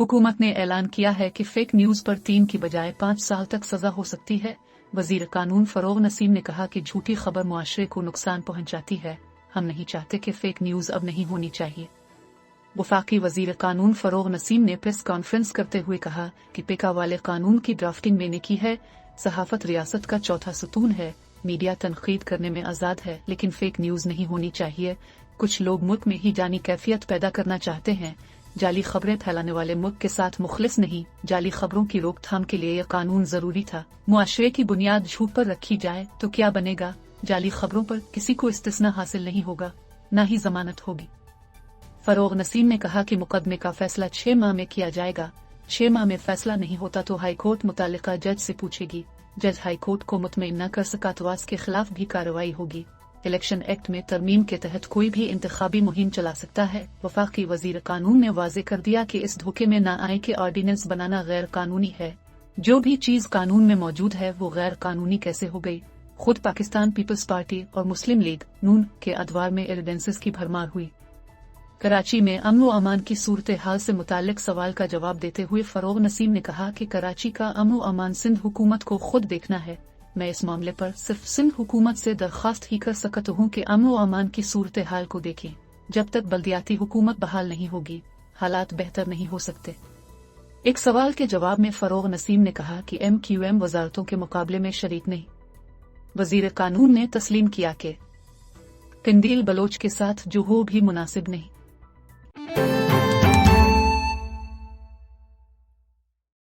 हुकूमत ने ऐलान किया है कि फेक न्यूज पर 3 की बजाय 5 साल तक सजा हो सकती है। वजीर कानून फरोग नसीम ने कहा कि झूठी खबर मुआशरे को नुकसान पहुंचाती है। हम नहीं चाहते कि फेक न्यूज अब नहीं होनी चाहिए। वफाकी वजीर कानून फरोग नसीम ने प्रेस कॉन्फ्रेंस करते हुए कहा कि पेका वाले कानून की ड्राफ्टिंग मैंने की है। सहाफत रियासत का चौथा सुतून है। मीडिया तनकीद करने में आजाद है, लेकिन फेक न्यूज नहीं होनी चाहिए। कुछ लोग मुल्क में ही जानी कैफियत पैदा करना चाहते हैं। जाली खबरें फैलाने वाले मुल्क के साथ मुखलिस नहीं। जाली खबरों की रोकथाम के लिए यह कानून जरूरी था। मुआशरे की बुनियाद झूठ पर रखी जाए तो क्या बनेगा? जाली खबरों पर किसी को इस्तिस्ना हासिल नहीं होगा, न ही जमानत होगी। फरोग नसीम ने कहा कि मुकदमे का फैसला 6 माह में किया जाएगा। 6 माह में फैसला नहीं होता तो हाईकोर्ट मुतालिका जज से पूछेगी। जज हाईकोर्ट को मुतमईन न कर सका तो वास के खिलाफ भी कार्रवाई होगी। इलेक्शन एक्ट में तरमीम के तहत कोई भी इंतखाबी मुहिम चला सकता है। वफाकी वजीर कानून ने वाजे कर दिया कि इस धोखे में न आए कि ऑर्डिनेंस बनाना गैर कानूनी है। जो भी चीज कानून में मौजूद है वो गैर कानूनी कैसे हो गई? खुद पाकिस्तान पीपल्स पार्टी और मुस्लिम लीग नून के अदवार में एविडेंसेस की भरमार हुई। कराची में अमन व अमान की सूरत हाल से मुतालिक सवाल का जवाब देते हुए फरोग नसीम ने कहा कि कराची का अमन व अमान सिंध हुकूमत को खुद देखना है। मैं इस मामले पर सिर्फ सिंध हुकूमत से दरख्वास्त ही कर सकता हूँ कि अमन व अमान की सूरत हाल को देखें। जब तक बल्दियाती हुकूमत बहाल नहीं होगी, हालात बेहतर नहीं हो सकते। एक सवाल के जवाब में फरोग नसीम ने कहा कि MQM वजारतों के मुकाबले में शरीक नहीं। वजीर कानून ने तस्लीम किया कि कंदील बलोच के साथ जो हो भी मुनासिब नहीं।